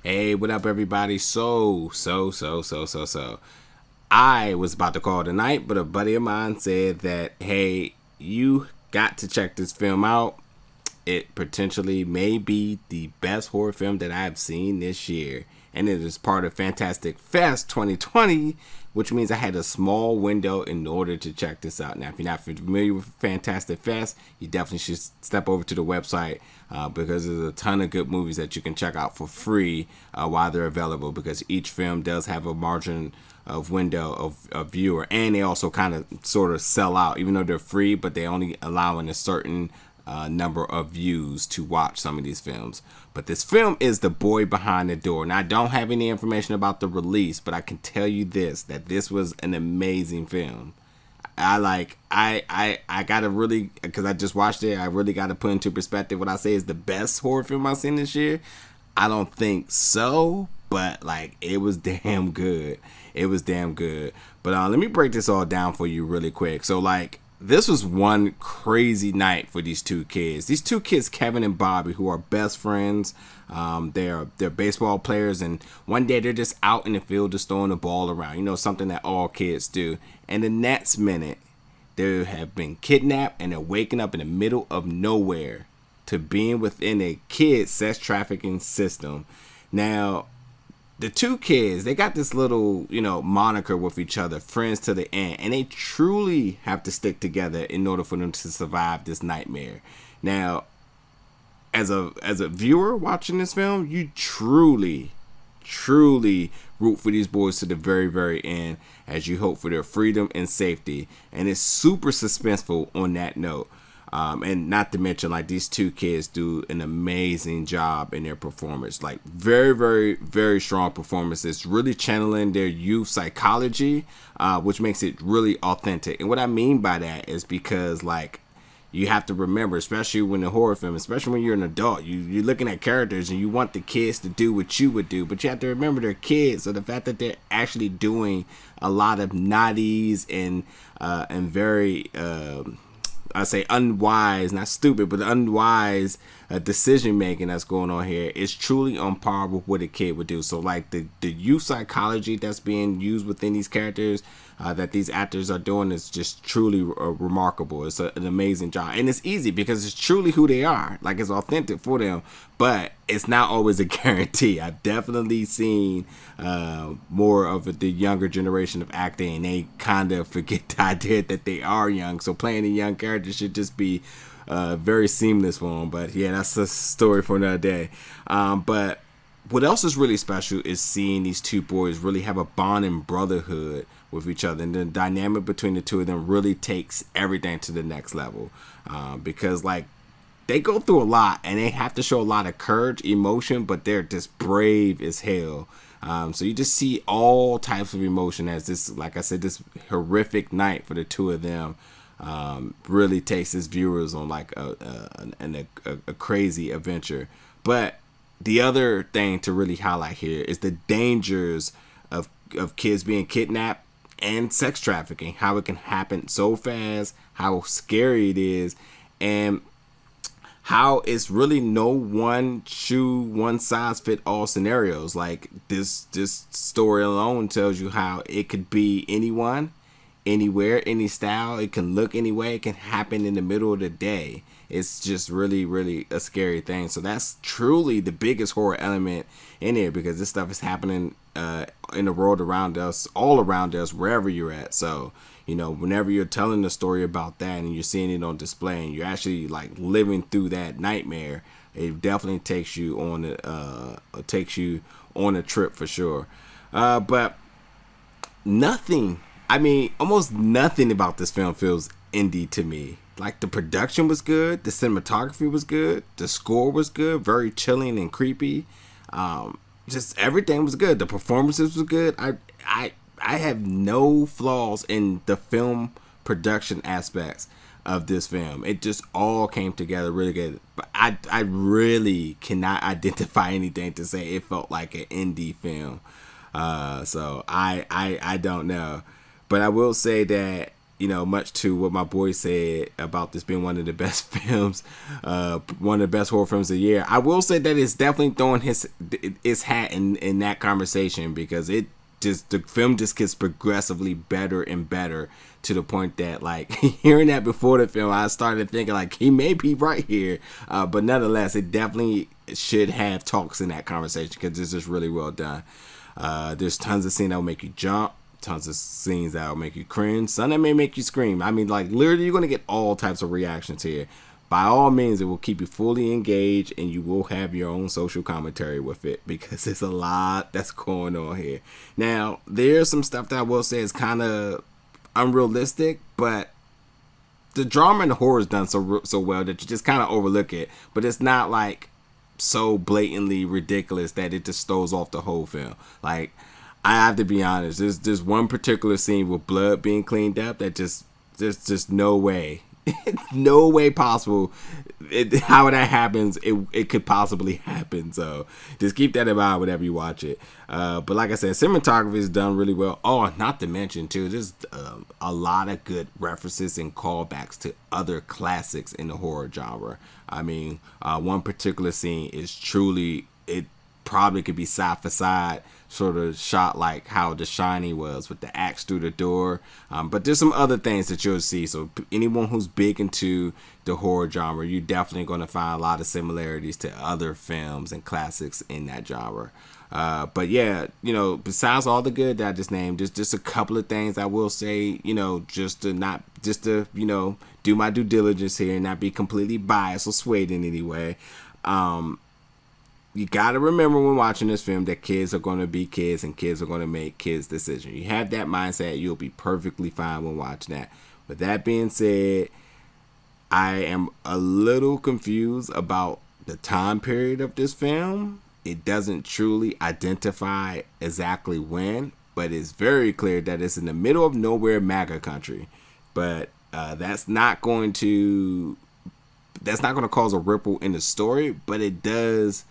Hey, what up, everybody? I was about to call it a night, but a buddy of mine said that, hey, you got to check this film out. It potentially may be the best horror film that I've seen this year. And it is part of Fantastic Fest 2020, which means I had a small window in order to check this out. Now, if you're not familiar with Fantastic Fest, you definitely should step over to the website because there's a ton of good movies that you can check out for free while they're available, because each film does have a margin of window of viewer, and they also kind of sort of sell out, even though they're free, but they only allowing a certain number of views to watch some of these films. But this film is The Boy Behind the Door. Now, I don't have any information about the release, but I can tell you this, that this was an amazing film. I gotta really, because I just watched it, I really gotta put into perspective what I say is the best horror film I've seen this year. I don't think so, but like, it was damn good. It was damn good. But let me break this all down for you really quick. So like, this was one crazy night for these two kids. These two kids, Kevin and Bobby, who are best friends. They're baseball players, and one day they're just out in the field just throwing the ball around. You know, something that all kids do. And the next minute, they have been kidnapped and they're waking up in the middle of nowhere to being within a kid sex trafficking system. Now, the two kids, they got this little, moniker with each other, friends to the end, and they truly have to stick together in order for them to survive this nightmare. Now, as a viewer watching this film, you truly root for these boys to the very, very end, as you hope for their freedom and safety. And it's super suspenseful on that note. And not to mention, like, these two kids do an amazing job in their performance. Like, very, very, very strong performances. Really channeling their youth psychology, which makes it really authentic. And what I mean by that is because, like, you have to remember, especially when a horror film, especially when you're an adult, you're looking at characters and you want the kids to do what you would do, but you have to remember they're kids. So the fact that they're actually doing a lot of naughties and very I say unwise, not stupid, but unwise decision making that's going on here is truly on par with what a kid would do. So like the youth psychology that's being used within these characters that these actors are doing is just truly remarkable. It's an amazing job, and it's easy because it's truly who they are. Like, it's authentic for them, but it's not always a guarantee. I've definitely seen more of the younger generation of acting, and they kind of forget the idea that they are young. So playing a young character should just be very seamless for them. But yeah, that's a story for another day. But what else is really special is seeing these two boys really have a bond and brotherhood with each other, and the dynamic between the two of them really takes everything to the next level, because like, they go through a lot and they have to show a lot of courage, emotion, but they're just brave as hell. So you just see all types of emotion as this, like I said, this horrific night for the two of them really takes its viewers on like a crazy adventure. But the other thing to really highlight here is the dangers of kids being kidnapped and sex trafficking, how it can happen so fast, how scary it is, and how it's really no one size fit all scenarios. Like, this story alone tells you how it could be anyone, anywhere, any style. It can look any way. It can happen in the middle of the day. It's just really, really a scary thing. So that's truly the biggest horror element in here, because this stuff is happening in the world around us, all around us, wherever you're at. So, whenever you're telling the story about that and you're seeing it on display and you're actually like living through that nightmare, it definitely takes you on a trip for sure. But almost nothing about this film feels indie to me. Like, the production was good, the cinematography was good, the score was good, very chilling and creepy. Just everything was good. The performances was good. I have no flaws in the film production aspects of this film. It just all came together really good. But I really cannot identify anything to say it felt like an indie film. So I don't know. But I will say that much to what my boy said about this being one of the best films, one of the best horror films of the year, I will say that it's definitely throwing his hat in that conversation, because the film just gets progressively better and better, to the point that, like, hearing that before the film, I started thinking, like, he may be right here, but nonetheless, it definitely should have talks in that conversation, because this is really well done. There's tons of scenes that will make you jump, tons of scenes that will make you cringe, some that may make you scream. I mean, like, literally, you're going to get all types of reactions here. By all means, it will keep you fully engaged, and you will have your own social commentary with it, because there's a lot that's going on here. Now, there's some stuff that I will say is kind of unrealistic, but the drama and the horror is done so well that you just kind of overlook it. But it's not like so blatantly ridiculous that it just stows off the whole film. Like, I have to be honest, there's one particular scene with blood being cleaned up that there's just no way. No way possible how that happens it could possibly happen. So just keep that in mind whenever you watch it. But like I said, cinematography is done really well. Oh, not to mention too, there's a lot of good references and callbacks to other classics in the horror genre. I mean, one particular scene is truly, it probably could be side for side sort of shot like how The Shining was, with the axe through the door. But there's some other things that you'll see. So anyone who's big into the horror genre, you're definitely going to find a lot of similarities to other films and classics in that genre. But yeah, besides all the good that I just named, just a couple of things I will say, just to do my due diligence here and not be completely biased or swayed in any way. You got to remember when watching this film that kids are going to be kids, and kids are going to make kids' decisions. You have that mindset, you'll be perfectly fine when watching that. But that being said, I am a little confused about the time period of this film. It doesn't truly identify exactly when, but it's very clear that it's in the middle of nowhere MAGA country. But that's not going to cause a ripple in the story, but it does.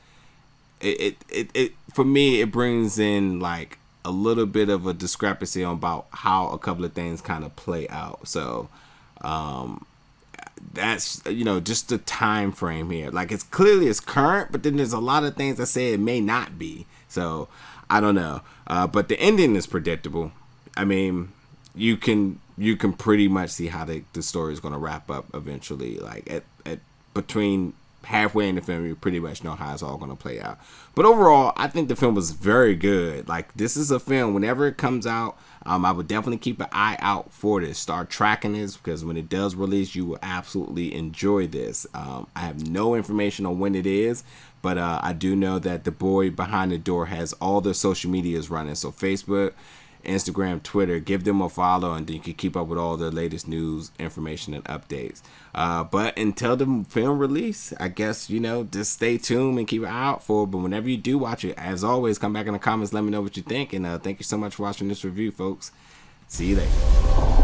It for me, it brings in like a little bit of a discrepancy about how a couple of things kind of play out. So that's just the time frame here. Like, it's clearly it's current, but then there's a lot of things that say it may not be. So I don't know. But the ending is predictable. I mean, you can pretty much see how the story is going to wrap up eventually. Like at between halfway in the film, you pretty much know how it's all going to play out. But overall, I think the film was very good. Like, this is a film, whenever it comes out, I would definitely keep an eye out for this. Start tracking this, because when it does release, you will absolutely enjoy this. I have no information on when it is, but I do know that the boy behind the door has all the social medias running. So Facebook, Instagram, Twitter, give them a follow, and then you can keep up with all the latest news, information, and updates. But until the film release, I guess, just stay tuned and keep an eye out for it. But whenever you do watch it, as always, come back in the comments, let me know what you think. And thank you so much for watching this review, folks. See you later.